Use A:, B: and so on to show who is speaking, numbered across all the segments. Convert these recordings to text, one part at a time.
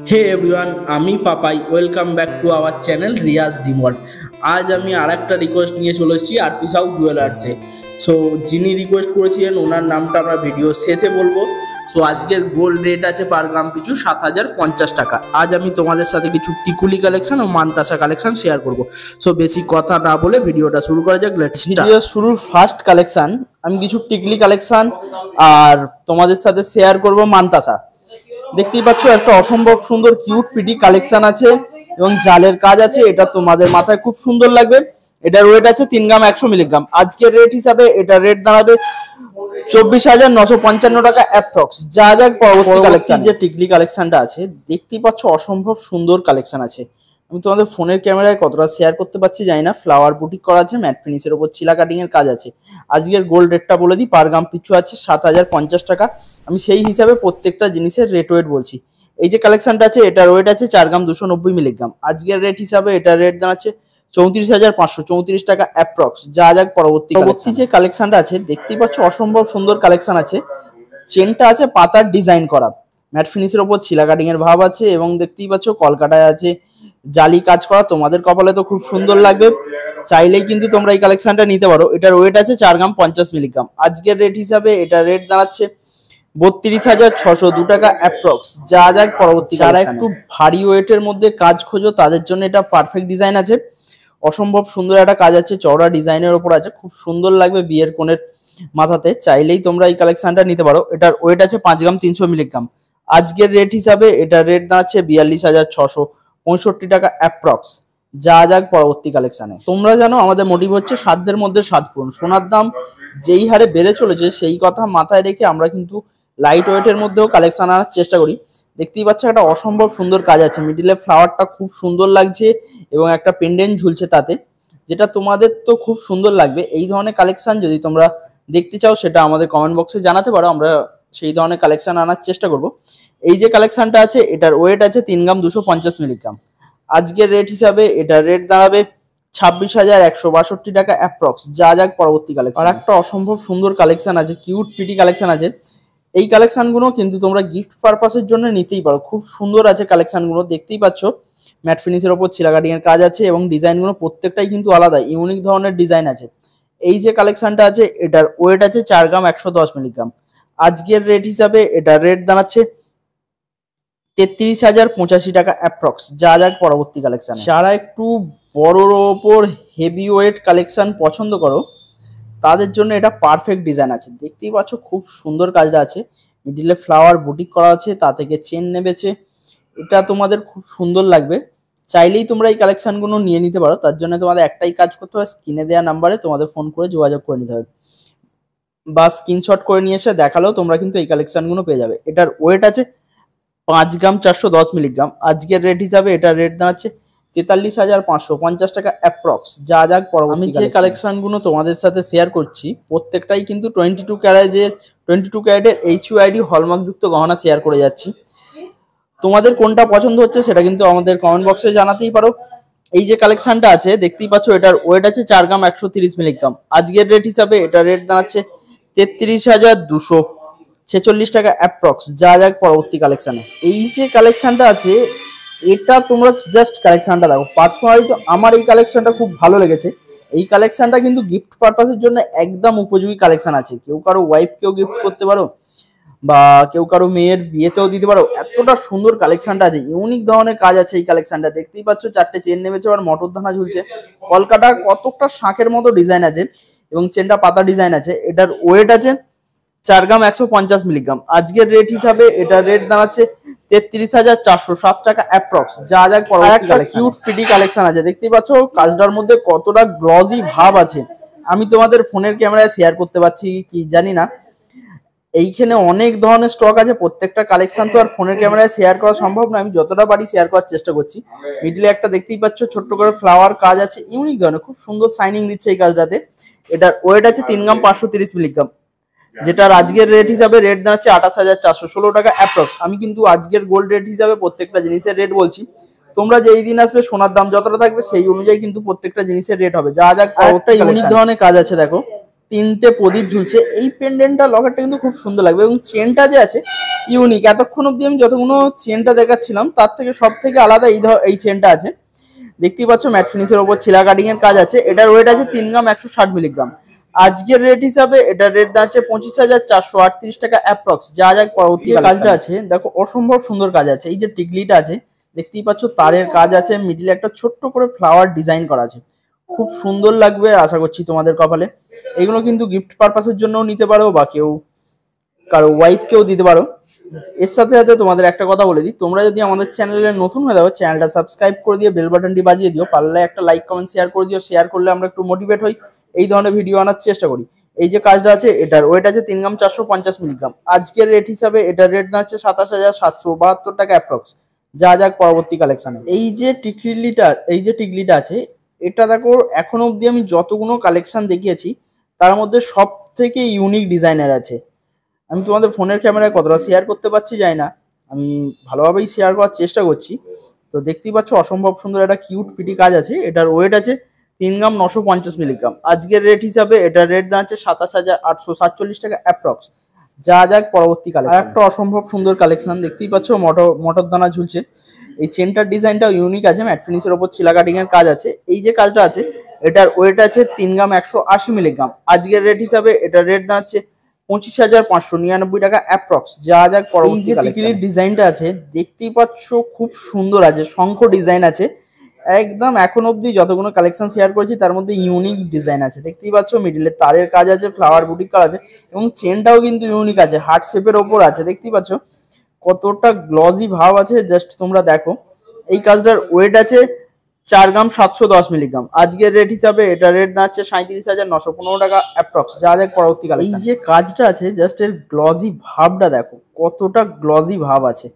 A: হে everyone, আমি Papai. Welcome back to our channel Riyaz ডিমোল্ড। আজ আমি আর একটা রিকোয়েস্ট নিয়ে চলে এসেছি আরপি সাউ জুয়েলার্সে। সো যিনি রিকোয়েস্ট করেছিলেন ওনার নামটা আমরা ভিডিও শেষে বলবো। সো আজকের গোল্ড রেট আছে পার গ্রাম পিছু 7,050 টাকা। আজ আমি তোমাদের সাথে কিছু টিকুলি কালেকশন ও মানতাসা কালেকশন শেয়ার করব। সো বেশি কথা না বলে ভিডিওটা শুরু করা যাক।
B: ভিডিও শুরুর ফার্স্ট কালেকশন আমি কিছু টিকলি কালেকশন আর তোমাদের সাথে শেয়ার করব মানতাসা। দেখতেই পাচ্ছ একটা অসম্ভব সুন্দর কিউট পিটি কালেকশন আছে এবং জালের কাজ আছে। এটা তোমাদের মাথায় খুব সুন্দর লাগবে। এটার ওয়েট আছে 3 গ্রাম 100 মিলিগ্রাম। আজকের রেট হিসাবে এটা রেট দাঁড়াবে 24,955 টাকা অ্যাপ্রক্স। যা যা পরবর্তী কালেকশন যে টিকলি কালেকশনটা আছে দেখতেই পাচ্ছ অসম্ভব সুন্দর কালেকশন আছে। আমি তোমাদের ফোনের ক্যামেরায় কতটা শেয়ার করতে পারছি জানি না। ফ্লাওয়ার বুটিক করা আছে, ম্যাট ফিনিশের উপর ছিলা কাটিং এর কাজ আছে। আজকের গোল্ড রেটটা বলে দিই, পার গ্রাম পিছু আছে 7,050 টাকা। আমি সেই হিসাবে প্রত্যেকটা জিনিসের রেট ওয়েট বলছি। এই যে কালেকশনটা আছে এটার ওয়েট আছে 4 গ্রাম 290 মিলিগ্রাম। আজকের রেট হিসাবে এটার রেট দাঁড়াচ্ছে 34,534 টাকা অ্যাপ্রক্স। যা যাক পরবর্তী যে কালেকশনটা আছে দেখতেই পাচ্ছ অসম্ভব সুন্দর কালেকশন আছে। চেনটা আছে পাতার ডিজাইন করা, ম্যাট ফিনিশের উপর ছিলা কাটিং এর ভাব আছে এবং দেখতেই পাচ্ছ কলকাতায় আছে জালি কাজ করা। তোমাদের কপালে তো খুব সুন্দর লাগবে, চাইলেই কিন্তু তোমরা এই কালেকশনটা নিতে পারো। এটার ওয়েট আছে 4 গ্রাম 50 মিলিগ্রাম। আজকের রেট হিসাবে এটার রেট দাঁড়াচ্ছে 32,602 টাকা অ্যাপ্রক্স। যা যাক পরবর্তী। যারা একটু ভারী ওয়েটের মধ্যে কাজ খোঁজো তাদের জন্য এটা পারফেক্ট ডিজাইন আছে। অসম্ভব সুন্দর একটা কাজ আছে, চওড়া ডিজাইনের ওপর আছে, খুব সুন্দর লাগবে বিয়ের কোণের মাথাতে। চাইলেই তোমরা এই কালেকশনটা নিতে পারো। এটার ওয়েট আছে 5 গ্রাম 300 মিলিগ্রাম। আজকের রেট হিসাবে এটার রেট দাঁড়াচ্ছে 42,665 টাকা অ্যাপ্রক্স। যা যাক পরবর্তী কালেকশনে। তোমরা জানো আমাদের মোটিভ হচ্ছে সাধ্যের মধ্যে সাধ পূরণ। সোনার দাম যেই হারে বেড়ে চলেছে সেই কথা মাথায় রেখে আমরা কিন্তু লাইট ওয়েটের মধ্যেও কালেকশন আনার চেষ্টা করি। দেখতেই পাচ্ছ একটা অসম্ভব সুন্দর কাজ আছে, মিডিলে ফ্লাওয়ারটা খুব সুন্দর লাগছে এবং একটা পেন্ডেন্ট ঝুলছে তাতে, যেটা তোমাদের তো খুব সুন্দর লাগবে। এই ধরনের কালেকশন যদি তোমরা দেখতে চাও সেটা আমাদের কমেন্ট বক্সে জানাতে পারো, আমরা সেই ধরনের কালেকশন আনার চেষ্টা করব। এই যে কালেকশনটা আছে এটার ওয়েট আছে 3 গ্রাম 250 মিলিগ্রাম। আজকের রেট হিসাবে এটার রেট দাঁড়াবে 26,162 টাকা অ্যাপ্রক্স। যা যাক পরবর্তী কালেকশন। আর একটা অসম্ভব সুন্দর কালেকশন আছে, কিউট পিটি কালেকশন আছে। এই কালেকশনগুলো কিন্তু তোমরা গিফট পারপাসের জন্য নিতেই পারো, খুব সুন্দর আছে কালেকশনগুলো। দেখতেই পাচ্ছ ম্যাট ফিনিশের ওপর ছিলা কাটিং এর কাজ আছে এবং ডিজাইনগুলো প্রত্যেকটাই কিন্তু আলাদা, ইউনিক ধরনের ডিজাইন আছে। এই যে কালেকশনটা আছে এটার ওয়েট আছে 4 গ্রাম 110 মিলিগ্রাম। আজকের রেট হিসাবে এটার রেট দাঁড়াচ্ছে 33,085 টাকা অ্যাপ্রক্স। যা যাক পরবর্তী কালেকশন। যারা একটু বড়োর ওপর হেভি ওয়েট কালেকশন পছন্দ করো তাদের জন্য এটা পারফেক্ট ডিজাইন আছে। দেখতেই পাচ্ছ খুব সুন্দর কাজটা আছে, মিডিলে ফ্লাওয়ার বুটিক করা আছে, তা থেকে চেন নেবেছে। এটা তোমাদের খুব সুন্দর লাগবে, চাইলেই তোমরা এই কালেকশনগুলো নিয়ে নিতে পারো। তার জন্য তোমাদের একটাই কাজ করতে হবে, স্ক্রিনে দেওয়া নাম্বারে তোমাদের ফোন করে যোগাযোগ করে নিতে হবে বা স্ক্রিনশট করে নিয়ে এসে দেখালেও তোমরা কিন্তু এই কালেকশনগুলো পেয়ে যাবে। এটার ওয়েট আছে 5 গ্রাম 410 মিলিগ্রাম। আজকের রেট হিসাবে এটার রেট দাঁড়াচ্ছে 43,550 টাকা অ্যাপ্রক্স। যা যাক পরবর্তী। আমি যে কালেকশনগুলো তোমাদের সাথে শেয়ার করছি প্রত্যেকটাই কিন্তু 22 ক্যারেটের HUID হলমার্কযুক্ত গহনা শেয়ার করে যাচ্ছি। তোমাদের কোনটা পছন্দ হচ্ছে সেটা কিন্তু আমাদের কমেন্ট বক্সে জানাতেই পারো। এই যে কালেকশনটা আছে দেখতেই পাচ্ছ এটার ওয়েট আছে 4 গ্রাম 130 মিলিগ্রাম। আজকের রেট হিসাবে এটার রেট দাঁড়াচ্ছে 33,246 টাকা অ্যাপ্রক্স। যা যাক পরবর্তী কালেকশনে। এই যে কালেকশনটা আছে এটা তোমরা জাস্ট কালেকশনটা দেখো, পার্সোনালি তো আমার এই কালেকশনটা খুব ভালো লেগেছে। এই কালেকশনটা কিন্তু গিফট পারপাসের জন্য একদম উপযোগী কালেকশন আছে। কেউ কারো ওয়াইফকেও গিফট করতে পারো বা কেউ কারো মেয়ের বিয়েতেও দিতে পারো। এতটা সুন্দর কালেকশনটা আছে, ইউনিক ধরনের কাজ আছে এই কালেকশনটা। দেখতেই পাচ্ছ 4টে চেন নেমেছে আর মটর দানা ঝুলছে। কলকাতার কতটা শাঁখের মতো ডিজাইন আছে এবং চেনটা পাতা ডিজাইন আছে। এটার ওয়েট আছে 4 গ্রাম 150 মিলিগ্রাম। আজকের রেট হিসাবে এটার রেট দাঁড়াচ্ছে 33,407 টাকা অ্যাপ্রক্স। যা যাক পরবর্তী কালেকশন। কিউট পিটি কালেকশন আছে, দেখতেই পাচ্ছ কাজটার মধ্যে কতটা গ্লসি ভাব আছে। আমি তোমাদের ফোনের ক্যামেরায় শেয়ার করতে পারছি কি জানি না, এইখানে অনেক ধরনের স্টক আছে। প্রত্যেকটা কালেকশন তো আর ফোনের ক্যামেরায় শেয়ার করা সম্ভব না, আমি যতটা পারি শেয়ার করার চেষ্টা করছি। মিডলে একটা দেখতেই পাচ্ছ ছোট্ট করে ফ্লাওয়ার কাজ আছে, ইউনিক ধরনের, খুব সুন্দর শাইনিং দিচ্ছে এই কাজটাতে। এটার ওয়েট আছে 3 গ্রাম 530 মিলিগ্রাম। যেটার আজকের রেট হিসাবে রেট দাঁড়াচ্ছে 28,416 টাকা অ্যাপ্রক্স। আমি কিন্তু আজকের গোল্ড রেট হিসাবে প্রত্যেকটা জিনিসের রেট বলছি। তোমরা যেই দিন আসবে সোনার দাম যতটা থাকবে সেই অনুযায়ী কিন্তু প্রত্যেকটা জিনিসের রেট হবে। যা যা একটা ইউনিক ধরনের কাজ আছে দেখো, তিনটে প্রদীপ ঝুলছে। এই পেন্ডেন্টটা লকেটটা কিন্তু খুব সুন্দর লাগবে এবং চেনটা যে আছে ইউনিক। এতক্ষণ অব্দি আমি যতগুলো চেনটা দেখাচ্ছিলাম তার থেকে সব থেকে আলাদা এই চেনটা আছে। দেখতেই পাচ্ছ ম্যাট ফিনিশের ওপর ছিলা কাটিং এর কাজ আছে। এটার ওয়েট আছে 3 গ্রাম 160 মিলিগ্রাম। আজকের রেট হিসাবে এটার রেট দাঁড়াচ্ছে 25,438 টাকা অ্যাপ্রক্স। যা যাক পরবর্তী কাজটা আছে দেখো, অসম্ভব সুন্দর কাজ আছে। এই যে টিকলিটা আছে দেখতেই পাচ্ছ, তারের কাজ আছে, মিডিলে একটা ছোট্ট করে ফ্লাওয়ার ডিজাইন করা আছে, খুব সুন্দর লাগবে আশা করছি তোমাদের কপালে। এগুলো কিন্তু গিফট পারপাসের জন্যও নিতে পারো বা কেউ কারো ওয়াইফকেও দিতে পারো। এর সাথে সাথে তোমাদের একটা কথা বলে দিই, তোমরা যদি আমাদের চ্যানেলে নতুন হয়ে যাও চ্যানেলটা সাবস্ক্রাইব করে দিয়ে বেল বাটনটি বাজিয়ে দিও, পারলে একটা লাইক কমেন্ট শেয়ার করে দিও। শেয়ার করলে আমরা একটু মোটিভেট হই, এই ধরনের ভিডিও আনার চেষ্টা করি। এই যে কাজটা আছে এটার ওয়েট আছে 3 গ্রাম 450 মিলিগ্রাম। আজকের রেট হিসাবে এটার রেট দাঁড়াচ্ছে 27,772 টাকা অ্যাপ্রক্স। যা যাক পরবর্তী কালেকশনে। এই যে টিকলিটা আছে এটা দেখো, এখন অবধি আমি যতগুলো কালেকশন দেখিয়েছি তার মধ্যে সব থেকে ইউনিক ডিজাইনের আছে। আমি তোমাদের ফোনের ক্যামেরায় কতটা শেয়ার করতে পারছি জানি না, আমি ভালোভাবেই শেয়ার করার চেষ্টা করছি। তো দেখতেই পাচ্ছ অসম্ভব সুন্দর একটা কিউট পিটি কাজ আছে। এটার ওয়েট আছে 3 গ্রাম 950 মিলিগ্রাম। আজকের রেট হিসাবে এটার রেট দাঁড়াচ্ছে 27,847 টাকা অ্যাপ্রক্স। যা যাক পরবর্তী কালেকশন। একটা অসম্ভব সুন্দর কালেকশন দেখতেই পাচ্ছ, মোটর দানা ঝুলছে। এই চেনটার ডিজাইনটাও ইউনিক আছে, ম্যাট ফিনিশের ওপর ছিলা কাটিং এর কাজ আছে। এই যে কাজটা আছে এটার ওয়েট আছে 3 গ্রাম 180 মিলিগ্রাম। আজকের রেট হিসাবে এটার রেট দাঁড়াচ্ছে 25,599 টাকা অ্যাপ্রক্স। যা যাক পরবর্তী এই যে টিকিলির ডিজাইনটা আছে দেখতেই পাচ্ছ, খুব সুন্দর আছে, শঙ্খ ডিজাইন আছে একদম। এখন অবধি যতগুলো কালেকশন শেয়ার করেছি তার মধ্যে ইউনিক ডিজাইন আছে। দেখতেই পাচ্ছ মিডিলে তারের কাজ আছে, ফ্লাওয়ার বুটিক করা আছে এবং চেনটাও কিন্তু ইউনিক আছে, হার্ট শেপের ওপর আছে। দেখতেই পাচ্ছ কতটা গ্লজি ভাব আছে, জাস্ট তোমরা দেখো। এই কাজটার ওয়েট আছে 4 গ্রাম 710 মিলিগ্রাম। আজকের রেট হিসাবে এটা রেট দাঁড়াচ্ছে 37,915 টাকা অ্যাপ্রক্স। যা যাক পরবর্তী কালেকশন। এই যে কাজটা আছে জাস্ট এর গ্লজি ভাবটা দেখো, কতটা গ্লজি ভাব আছে।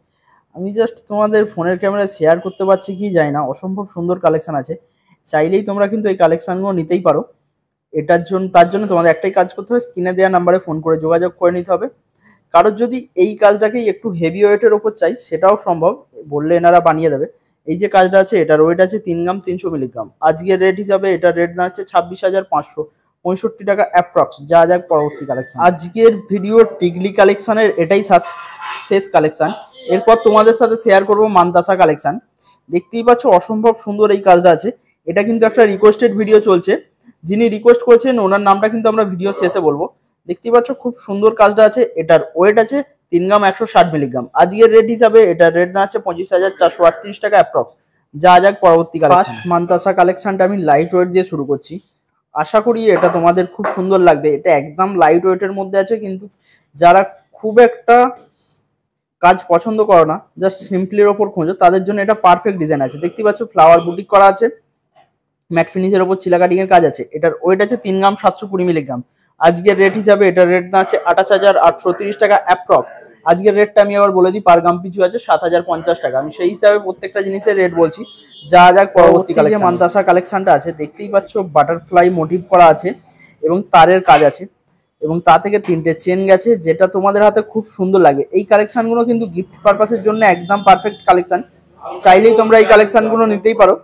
B: আমি জাস্ট তোমাদের ফোনের ক্যামেরায় শেয়ার করতে পারছি কি জানি না, অসম্ভব সুন্দর কালেকশন আছে। চাইলেই তোমরা কিন্তু এই কালেকশনগুলো নিতেই পারো। তার জন্য তোমাদের একটাই কাজ করতে হবে, স্ক্রিনে দেওয়া নাম্বারে ফোন করে যোগাযোগ করে নিতে হবে। কারোর যদি এই কাজটাকেই একটু হেভি ওয়েটের ওপর চাই সেটাও সম্ভব, বললে এনারা বানিয়ে দেবে। এই যে কাজটা আছে এটার ওয়েট আছে 3 গ্রাম 300 মিলিগ্রাম। আজকের রেট হিসাবে এটার রেট দাঁড়াচ্ছে 26,565 টাকা অ্যাপ্রক্স। যা যাক পরবর্তী কালেকশন। আজকের ভিডিও টিকলি কালেকশনের এটাই শেষ কালেকশন। এরপর তোমাদের সাথে শেয়ার করব মানতাসা কালেকশন। দেখতেই পাচ্ছ অসম্ভব সুন্দর এই কাজটা আছে। এটা কিন্তু একটা রিকোয়েস্টেড ভিডিও চলছে, যিনি রিকোয়েস্ট করেছেন ওনার নামটা কিন্তু আমরা ভিডিও শেষে বলবো। দেখতেই পাচ্ছ খুব সুন্দর কাজটা আছে। এটার ওয়েট আছে 3 গ্রাম 160 মিলিগ্রাম। আজকের রেট হিসাবে এটার রেট দাঁড়াচ্ছে 25,438 টাকা অ্যাপ্রক্স। যা যাক পরবর্তী কালেকশন। মানতাসা কালেকশনটা আমি লাইট ওয়েট দিয়ে শুরু করছি, আশা করি এটা তোমাদের খুব সুন্দর লাগবে। এটা একদম লাইট ওয়েটের মধ্যে আছে, কিন্তু যারা খুব একটা কাজ পছন্দ করো না, জাস্ট সিম্পলির ওপর খোঁজো, তাদের জন্য এটা পারফেক্ট ডিজাইন আছে। দেখতেই পাচ্ছ ফ্লাওয়ার বুটিক করা আছে, ম্যাট ফিনিশের ওপর ছিলা কাটিং এর কাজ আছে। এটার ওয়েট আছে 3 গ্রাম 720 মিলিগ্রাম। আজকের রেট হিসাবে এটার রেট দাঁড়াচ্ছে 28,830 টাকা অ্যাপ্রক্স। আজকের রেটটা আমি আবার বলে দিই, পার গ্রাম পিছু আছে 7,050 টাকা। আমি সেই হিসাবে প্রত্যেকটা জিনিসের রেট বলছি। যা যাক পরবর্তী কালেকশন। মানতাসা কালেকশনটা আছে দেখতেই পাচ্ছ, বাটারফ্লাই মোটিভ করা আছে এবং তারের কাজ আছে এবং তা থেকে 3টে চেন গেছে, যেটা তোমাদের হাতে খুব সুন্দর লাগবে। এই কালেকশনগুলো কিন্তু গিফট পারপাসের জন্য একদম পারফেক্ট কালেকশন। চাইলেই তোমরা এই কালেকশনগুলো নিতেই পারো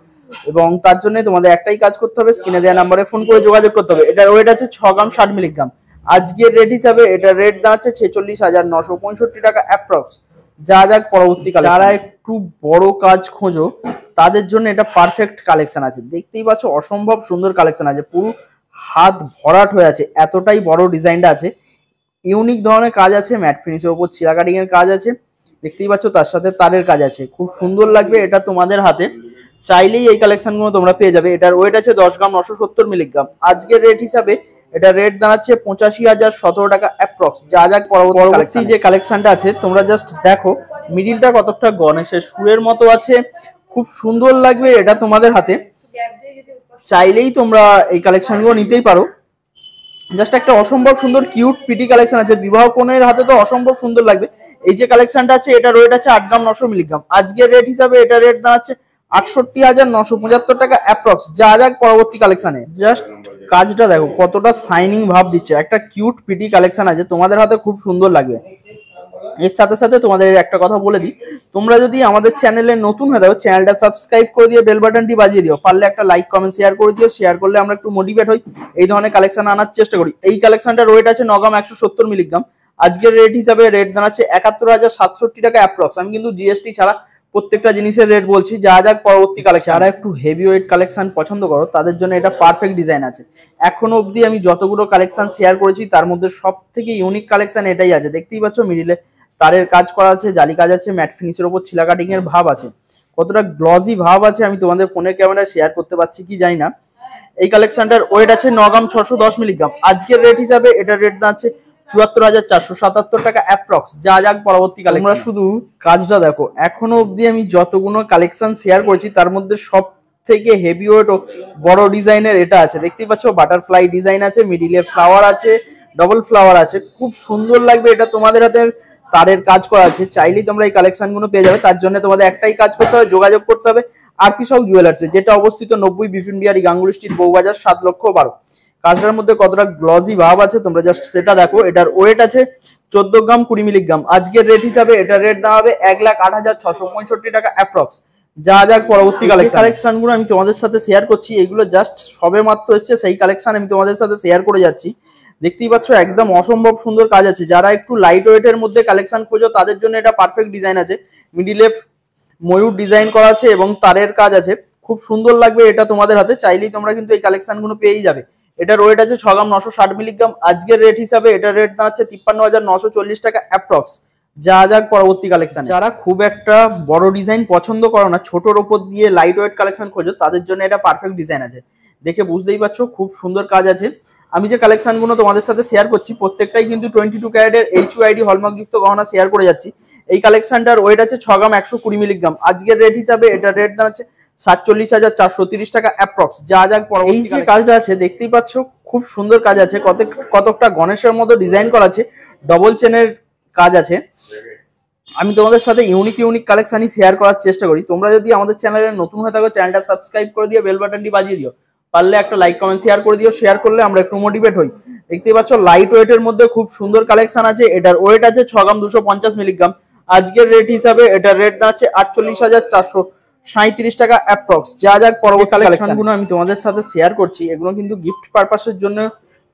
B: এবং তার জন্য তোমাদের একটাই কাজ করতে হবে, স্ক্রিনে দেওয়া নম্বরে ফোন করে যোগাযোগ করতে হবে। এটার ওয়েট আছে 6 গ্রাম 60 মিলিগ্রাম। আজকের রেট হিসাবে এটার রেট দাঁড়াচ্ছে 46,965 টাকা অ্যাপ্রক্স। যা যাক পরবর্তী কালেকশন। যারা একটু বড় কাজ খোঁজো তাদের জন্য এটা পারফেক্ট কালেকশন আছে। দেখতেই পাচ্ছ অসম্ভব সুন্দর কালেকশন আছে, পুরো হাত ভরাট হয়ে আছে, এতটাই বড় ডিজাইনটা আছে। ইউনিক ধরনের কাজ আছে, ম্যাট ফিনিশের উপর ছিলা কাটিং এর কাজ আছে। দেখতেই পাচ্ছ তার সাথে তারের কাজ আছে, খুব সুন্দর লাগবে এটা তোমাদের হাতে। চাইলেই এই কালেকশনগুলো তোমরা পেয়ে যাবে। এটার ওয়েট আছে 10 গ্রাম 970 মিলিগ্রাম। আজকের রেট হিসাবে এটা রেট দাঁড়াচ্ছে 85,017 টাকা অ্যাপ্রক্স। যা যাক পরবর্তী যে কালেকশনটা আছে তোমরা জাস্ট দেখো, মিডিলটা কতটা গণেশের সুরের মতো আছে, খুব সুন্দর লাগবে এটা তোমাদের হাতে। চাইলেই তোমরা এই কালেকশনগুলো নিতেই পারো। জাস্ট একটা অসম্ভব সুন্দর কিউট পিটি কালেকশন আছে, বিবাহ কনের হাতে তো অসম্ভব সুন্দর লাগবে। এই যে কালেকশনটা আছে এটার ওয়েট আছে 8 গ্রাম 900 মিলিগ্রাম। আজকের রেট হিসাবে এটা রেট দাঁড়াচ্ছে 68,975 টাকা অ্যাপ্রক্স। যা যাক পরবর্তী কালেকশনে। জাস্ট কাজটা দেখো কতটা শাইনিং ভাব দিচ্ছে, একটা কিউট পিটি কালেকশন আছে, তোমাদের হাতে খুব সুন্দর লাগবে। এর সাথে সাথে তোমাদের একটা কথা বলে দিই, তোমরা যদি আমাদের চ্যানেলে নতুন হয়ে থাকো চ্যানেলটা সাবস্ক্রাইব করে দিয়ে বেল বাটনটি বাজিয়ে দিও, পারলে একটা লাইক কমেন্ট শেয়ার করে দিও, শেয়ার করলে আমরা একটু মোটিভেট হই, এই ধরনের কালেকশন আনার চেষ্টা করি। এই কালেকশনটার ওয়েট আছে 9 গ্রাম 170 মিলিগ্রাম। আজকের রেট হিসাবে রেট দাঁড়াচ্ছে 71,067 টাকা অ্যাপ্রক্স। আমি কিন্তু জিএসটি ছাড়া প্রত্যেকটা জিনিসের রেট বলছি। যা যাক পরবর্তী কালেকশন, যারা একটু হেভি ওয়েট কালেকশন পছন্দ করো তাদের জন্য এটা পারফেক্ট ডিজাইন আছে। এখনো অবধি আমি যতগুলো কালেকশন শেয়ার করেছি তার মধ্যে সব থেকে ইউনিক কালেকশন এটাই আছে। দেখতেই পাচ্ছ মিডিলে তারের কাজ করা আছে, জালি কাজ আছে, ম্যাট ফিনিশের উপর ছিলা কাটিং এর ভাব আছে। কতটা গ্লজি ভাব আছে আমি তোমাদের ফোনের ক্যামেরায় শেয়ার করতে পারছি কি জানি না। এই কালেকশনটার ওয়েট আছে 9 গ্রাম 610 মিলিগ্রাম। আজকের রেট হিসাবে এটার রেট দাঁড়াচ্ছে 74,477 টাকা অ্যাপ্রক্স। যা যাক পরবর্তী কালেকশন। তোমরা শুধু কাজটা দেখো, এখনো অবধি আমি যতগুলো কালেকশন শেয়ার করেছি তার মধ্যে সব থেকে হেভি ওয়েট ও বড় ডিজাইনের এটা আছে। দেখতেই পাচ্ছ বাটারফ্লাই ডিজাইন আছে, মিডিলে ফ্লাওয়ার আছে, ডবল ফ্লাওয়ার আছে, খুব সুন্দর লাগবে। এটা তোমাদের হাতে তারের কাজ করা আছে, চাইলেই তোমরা এই কালেকশন গুলো পেয়ে যাবে। তার জন্য তোমাদের একটাই কাজ করতে হবে, যোগাযোগ করতে হবে আরপি সাউ জুয়েলার্সে, যেটা অবস্থিত 90 বিপিন বিহারী গাঙ্গুলি স্ট্রিট, বউবাজার, 7,12,000। কাজটার মধ্যে কতটা গ্লজি ভাব আছে তোমরা জাস্ট সেটা দেখো। এটার ওয়েট আছে 14 গ্রাম 20 মিলিগ্রাম। আজকের রেট হিসাবে এটার রেট দাঁড়াবে 1,08,665 টাকা অ্যাপ্রক্স। যা যাক পরবর্তী কালেকশন গুলো আমি তোমাদের সাথে শেয়ার করছি, এগুলো জাস্ট সবে মাত্র এসছে, সেই কালেকশন আমি তোমাদের সাথে শেয়ার করে যাচ্ছি। দেখতেই পাচ্ছ একদম অসম্ভব সুন্দর কাজ আছে। যারা একটু লাইট ওয়েটের মধ্যে কালেকশন খোঁজো তাদের জন্য এটা পারফেক্ট ডিজাইন আছে। মিডিলে ময়ূর ডিজাইন করা আছে এবং তারের কাজ আছে, খুব সুন্দর লাগবে। এটা তোমাদের হাতে, চাইলেই তোমরা কিন্তু এই কালেকশন গুলো পেয়েই যাবে। এটার ওয়েট আছে 6 গ্রাম 960 মিলিগ্রাম। আজকের রেট হিসাবে এটার রেট দাঁড়াচ্ছে 53,940 টাকা অ্যাপ্রক্স। যা যাক পরবর্তী কালেকশন। যারা খুব একটা বড় ডিজাইন পছন্দ করো না, ছোটর ওপর দিয়ে লাইট ওয়েট কালেকশন খোঁজো তাদের জন্য এটা পারফেক্ট ডিজাইন আছে। দেখে বুঝতেই পারছো খুব সুন্দর কাজ আছে। আমি যে কালেকশন গুলো তোমাদের সাথে শেয়ার করছি প্রত্যেকটাই কিন্তু 22 ক্যারেটের HUID হলমার্ক যুক্ত গহনা শেয়ার করে যাচ্ছি। এই কালেকশনটার ওয়েট আছে 6 গ্রাম 120 মিলিগ্রাম। আজকের রেট হিসাবে এটার রেট দাঁড়াচ্ছে 47,430 টাকা অ্যাপ্রক্স। যা যাক এই যে কাজটা আছে দেখতেই পাচ্ছ খুব সুন্দর কাজ আছে, কতকটা গণেশের মতো ডিজাইন করা আছে, ডবল চেনের কাজ আছে। আমি তোমাদের সাথে ইউনিক কালেকশনই শেয়ার করার চেষ্টা করি। তোমরা যদি আমাদের চ্যানেলে নতুন হয়ে থাকো চ্যানেলটা সাবস্ক্রাইব করে দিয়ে বেল বাটনটি বাজিয়ে দিও, পারলে একটা লাইক কমেন্ট শেয়ার করে দিও, শেয়ার করলে আমরা একটু মোটিভেট হই। দেখতেই পাচ্ছ লাইট ওয়েটের মধ্যে খুব সুন্দর কালেকশন আছে। এটার ওয়েট আছে 6 গ্রাম 250 মিলিগ্রাম। আজকের রেট হিসাবে এটার রেট দাঁড়াচ্ছে 48,437 টাকা অ্যাপ্রক্স। যা যাক পরবর্তী কালেকশনগুলো আমি তোমাদের সাথে শেয়ার করছি, এগুলো কিন্তু গিফট পারপাসের জন্য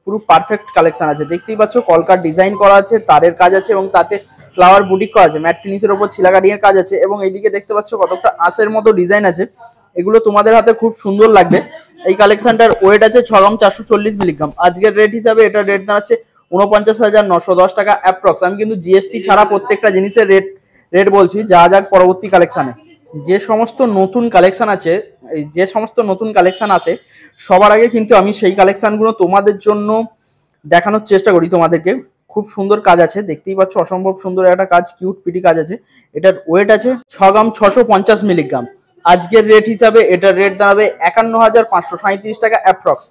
B: পুরো পারফেক্ট কালেকশন আছে। দেখতেই পাচ্ছ কলকার ডিজাইন করা আছে, তারের কাজ আছে এবং তাতে ফ্লাওয়ার বুটিক করা আছে, ম্যাট ফিনিশের উপর ছিলা কাটিং এর কাজ আছে এবং এইদিকে দেখতে পাচ্ছ কতটা আঁশের মতো ডিজাইন আছে। এগুলো তোমাদের হাতে খুব সুন্দর লাগবে। এই কালেকশনটার ওয়েট আছে 6 গ্রাম 440 মিলিগ্রাম। আজকের রেট হিসাবে এটার রেট দাঁড়াচ্ছে 49,910 টাকা অ্যাপ্রক্স। আমি কিন্তু জিএসটি ছাড়া প্রত্যেকটা জিনিসের রেট বলছি। যা যাক পরবর্তী কালেকশনে। যে সমস্ত নতুন কালেকশন আছে সবার আগে কিন্তু আমি সেই কালেকশনগুলো তোমাদের জন্য দেখানোর চেষ্টা করি তোমাদেরকে। খুব সুন্দর কাজ আছে, দেখতেই পাচ্ছ অসম্ভব সুন্দর একটা কাজ, কিউট পিটি কাজ আছে। এটার ওয়েট আছে 6 গ্রাম 650 মিলিগ্রাম। আজকের রেট হিসাবে এটার রেট দাঁড়াবে 51,537 টাকা অ্যাপ্রক্স।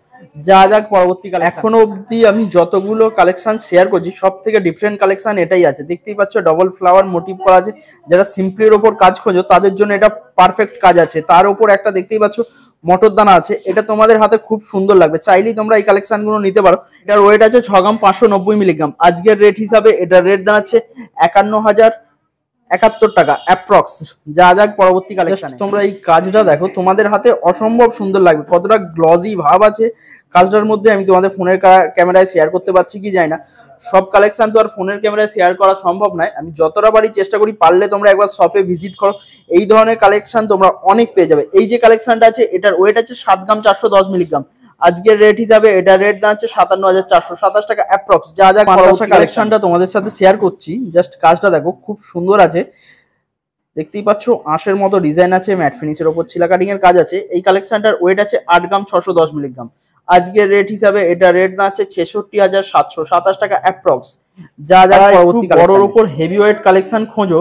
B: যা যাক পরবর্তী কালেকশন। এখনো অবধি আমি যতগুলো কালেকশন শেয়ার করছি সব থেকে ডিফারেন্ট কালেকশন এটাই আছে। দেখতেই পাচ্ছ ডবল ফ্লাওয়ার মোটিভ করা আছে। যারা সিম্পলির ওপর কাজ খোঁজো তাদের জন্য এটা পারফেক্ট কাজ আছে। তার উপর একটা দেখতেই পাচ্ছ মটর দানা আছে, এটা তোমাদের হাতে খুব সুন্দর লাগবে, চাইলেই তোমরা এই কালেকশন গুলো নিতে পারো। এটার ওয়েট আছে 6 গ্রাম 590 মিলিগ্রাম। আজকের রেট হিসাবে এটার রেট দাঁড়াচ্ছে 51,071 টাকা অ্যাপ্রক্স। যা যাক পরবর্তী কালেকশন। তোমরা এই কাজটা দেখো, তোমাদের হাতে অসম্ভব সুন্দর লাগবে, কতটা গ্লজি ভাব আছে কাজটার মধ্যে। আমি তোমাদের ফোনের ক্যামেরায় শেয়ার করতে পারছি কি জানি না, সব কালেকশন তো আর ফোনের ক্যামেরায় শেয়ার করা সম্ভব নয়। আমি যতটা বারই চেষ্টা করি, পারলে তোমরা একবার শপে ভিজিট করো, এই ধরনের কালেকশন তোমরা অনেক পেয়ে যাবে। এই যে কালেকশনটা আছে এটার ওয়েট আছে 7 গ্রাম 410 মিলিগ্রাম। আজকের রেট হিসাবে এটার রেট দাঁড়াচ্ছে 57,427 টাকা অ্যাপ্রক্স। যা যা কালেকশনটা তোমাদের সাথে শেয়ার করছি, জাস্ট কাজটা দেখো খুব সুন্দর আছে। দেখতেই পাচ্ছ আঁশের মতো ডিজাইন আছে, ম্যাট ফিনিশের উপর ছিলা কাটিং এর কাজ আছে। এই কালেকশনটার ওয়েট আছে 8 গ্রাম 610 মিলিগ্রাম। আজকের রেট হিসাবে এটা রেট দাঁড়াচ্ছে 66,727 টাকা অ্যাপ্রক্স। যা যারা বড়োর উপর হেভি ওয়েট কালেকশন খোঁজো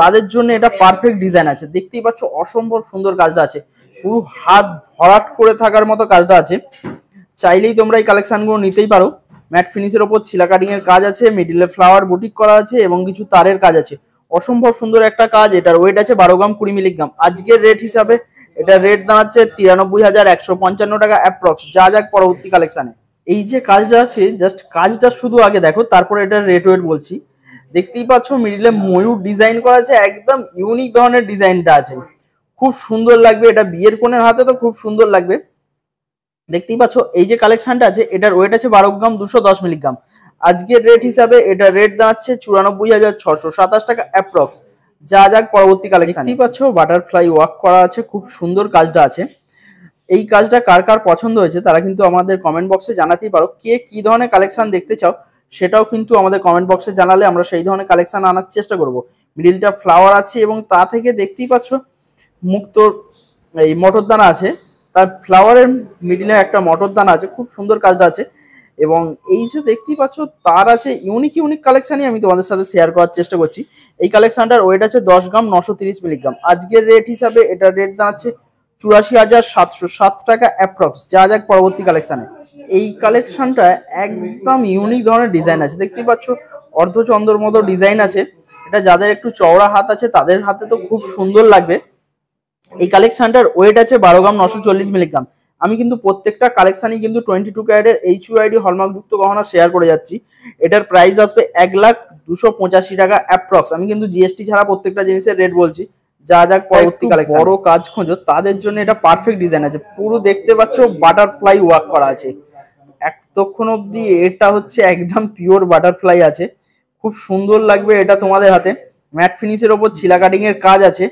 B: তাদের জন্য এটা পারফেক্ট ডিজাইন আছে। দেখতেই পাচ্ছ অসম্ভব সুন্দর কাজটা আছে, পুরো হাত ভরাট করে থাকার মতো কাজটা আছে। চাইলেই তোমরা এই কালেকশনগুলো নিতেই পারো। ম্যাট ফিনিশের ওপর ছিলা কাটিং এর কাজ আছে, মিডিলে ফ্লাওয়ার বুটিক করা আছে এবং কিছু তারের কাজ আছে। অসম্ভব সুন্দর একটা কাজ। এটার ওয়েট আছে 12 গ্রাম 20 মিলিগ্রাম। আজকের রেট হিসাবে এটা রেট দাঁড়াচ্ছে 93,155 টাকা অ্যাপ্রক্স। যা যাক পরবর্তী কালেকশনে। এই যে কাজটা আছে জাস্ট কাজটা শুধু আগে দেখো, তারপরে এটার রেট ওয়েট বলছি। দেখতেই পাচ্ছ মিডিলে ময়ূর ডিজাইন করা আছে, একদম ইউনিক ধরনের ডিজাইনটা আছে, খুব সুন্দর লাগবে। এটা বিয়ের কোণের হাতে তো খুব সুন্দর লাগবে। দেখতেই পাচ্ছ এই যে কালেকশনটা আছে এটার ওয়েট আছে 12 গ্রাম 210 মিলিগ্রাম। আজকের রেট হিসাবে এটা রেট দাঁড়াচ্ছে 94,627 টাকা অ্যাপ্রক্স। যা যাক পরবর্তী কালেকশন। দেখতেই পাচ্ছ বাটারফ্লাই ওয়ার্ক করা আছে, খুব সুন্দর কাজটা আছে। এই কাজটা কার কার পছন্দ হয়েছে তারা কিন্তু আমাদের কমেন্ট বক্সে জানাতেই পারো। কে কি ধরনের কালেকশন দেখতে চাও সেটাও কিন্তু আমাদের কমেন্ট বক্সে জানালে আমরা সেই ধরনের কালেকশন আনার চেষ্টা করব। মিডিলটা ফ্লাওয়ার আছে এবং তা থেকে দেখতেই পাচ্ছ মুক্ত এই মটরদানা আছে, তার ফ্লাওয়ারের মিডিলে একটা মটরদানা আছে, খুব সুন্দর কাজটা আছে। এবং এই যে দেখতেই পাচ্ছ তার আছে ইউনিক ইউনিক কালেকশনই আমি তোমাদের সাথে শেয়ার করার চেষ্টা করছি। এই কালেকশনটার ওয়েট আছে 10 গ্রাম 930 মিলিগ্রাম। আজকের রেট হিসাবে এটা রেট দাঁড়াচ্ছে 84,707 টাকা অ্যাপ্রক্স। যা যাক পরবর্তী কালেকশনে। এই কালেকশনটা একদম ইউনিক ধরনের ডিজাইন আছে, দেখতেই পাচ্ছ অর্ধচন্দ্রর মতো ডিজাইন আছে। এটা যাদের একটু চওড়া হাত আছে তাদের হাতে তো খুব সুন্দর লাগবে। এই কালেকশনটার ওয়েট আছে 12 গ্রাম 940 মিলিগ্রাম। আমি কিন্তু প্রত্যেকটা কালেকশনই কিন্তু 22 ক্যারেটের HUID হলমার্ক যুক্ত গহনা শেয়ার করে যাচ্ছি। এটার প্রাইস আসবে 1,285 টাকা অ্যাপ্রক্স। আমি কিন্তু জিএসটি ছাড়া প্রত্যেকটা জিনিসের রেট বলছি। যা যাক পরবর্তী কালেকশন। বড় কাজ খোঁজো তাদের জন্য এটা পারফেক্ট ডিজাইন আছে, পুরো দেখতে পাচ্ছ বাটারফ্লাই ওয়ার্ক করা আছে এতক্ষণ অবধি। এটা হচ্ছে একদম পিওর বাটারফ্লাই আছে, খুব সুন্দর লাগবে এটা তোমাদের হাতে। ম্যাট ফিনিশের ওপর ছিলা কাটিং এর কাজ আছে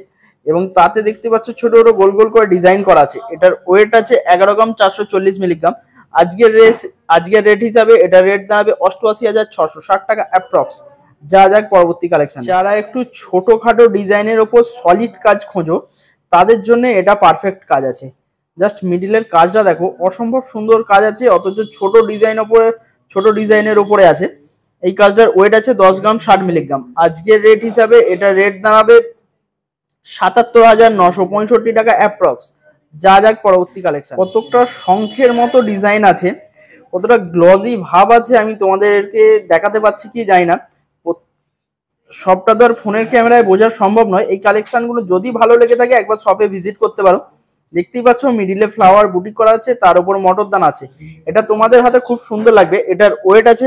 B: এবং তাতে দেখতে পাচ্ছ ছোট ছোট গোল গোল করে ডিজাইন করা আছে। এটার ওয়েট আছে 11 গ্রাম 440 মিলিগ্রাম। আজকের রেট হিসাবে এটা রেট দাঁড়াবে 88,660 টাকা অ্যাপ্রক্স। যা যাক পরবর্তী কালেকশন। যারা একটু ছোটখাটো ডিজাইনের ওপর সলিড কাজ খোঁজো তাদের জন্য এটা পারফেক্ট কাজ আছে। জাস্ট মিডিলের কাজটা দেখো, অসম্ভব সুন্দর কাজ আছে, অথচ ছোট ডিজাইনের ওপরে আছে। এই কাজটার ওয়েট আছে 10 গ্রাম 60 মিলিগ্রাম। আজকের রেট হিসাবে এটা রেট দাঁড়াবে 77,965 টাকা অ্যাপ্রক্স। যা যাক পরবর্তী কালেকশন। কতটা শঙ্খের মতো ডিজাইন আছে, কতটা গ্লজি ভাব আছে আমি তোমাদেরকে দেখাতে পাচ্ছি কি জানি না, সবটা তো আর ফোনের ক্যামেরায় বোঝা সম্ভব নয়। এই কালেকশনগুলো যদি ভালো লেগে থাকে একবার শপে ভিজিট করতে পারো। দেখতেই পাচ্ছ মিডিলে ফ্লাওয়ার বুটিক করা আছে, তার উপর মটরদান আছে। এটা তোমাদের হাতে খুব সুন্দর লাগবে। এটার ওয়েট আছে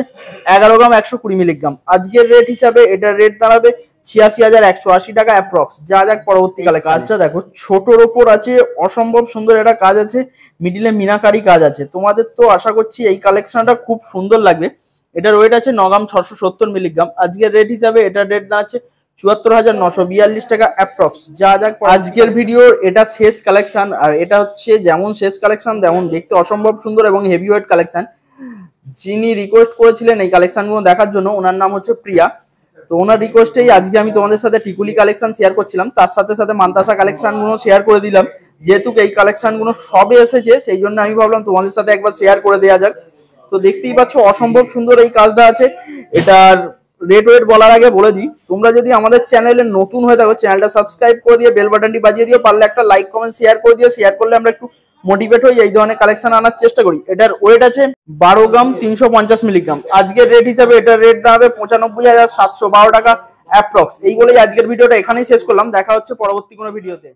B: 11 গ্রাম 120 মিলিগ্রাম। আজকের রেট হিসাবে এটার রেট দাঁড়াবে 86,180 টাকা অ্যাপ্রক্স। যা যাক পরবর্তী কালেকশন। কাজটা দেখো ছোটর ওপর আছে, অসম্ভব সুন্দর একটা কাজ আছে, মিডিলে মিনাকারি কাজ আছে। তোমাদের তো আশা করছি এই কালেকশনটা খুব সুন্দর লাগবে। এটার ওয়েট আছে 9 গ্রাম 670 মিলিগ্রাম। আজকের রেট হিসাবে এটার রেট দাঁড়াচ্ছে 74,942 টাকা অ্যাপ্রক্স। যা যাক আজকের ভিডিওর এটা শেষ কালেকশন, আর এটা হচ্ছে যেমন শেষ কালেকশন তেমন দেখতে অসম্ভব সুন্দর এবং হেভি ওয়েট কালেকশন। যিনি রিকোয়েস্ট করেছিলেন এই কালেকশনগুলো দেখার জন্য ওনার নাম হচ্ছে প্রিয়া। তো ওনার রিকোয়েস্টেই আজকে আমি তোমাদের সাথে টিকুলি কালেকশন শেয়ার করছিলাম, তার সাথে সাথে মান্তাসা কালেকশনগুলো শেয়ার করে দিলাম। যেহেতু এই কালেকশনগুলো সবে এসেছে সেই জন্য আমি ভাবলাম তোমাদের সাথে একবার শেয়ার করে দেওয়া যাক। তো দেখতেই পাচ্ছ অসম্ভব সুন্দর এই কাজটা আছে। এটার রেট ওয়েট বলার আগে বলে দিই, তোমরা যদি আমাদের চ্যানেলে নতুন হয়ে থাকো চ্যানেলটা সাবস্ক্রাইব করে দিয়ে বেল বাটনটি বাজিয়ে দিও, পারলে একটা লাইক কমেন্ট শেয়ার করে দিও। শেয়ার করলে আমরা একটু মোটিভেট হই, এই ধরনের কালেকশন আনার চেষ্টা করি। এটার ওয়েট আছে 12 গ্রাম 350 মিলিগ্রাম। আজকের রেট হিসাবে এটার রেট দাঁড়াবে 95,712 টাকা অ্যাপ্রক্স। এই বলেই আজকের ভিডিওটা এখানেই শেষ করলাম। দেখা হচ্ছে পরবর্তী কোনো ভিডিওতে।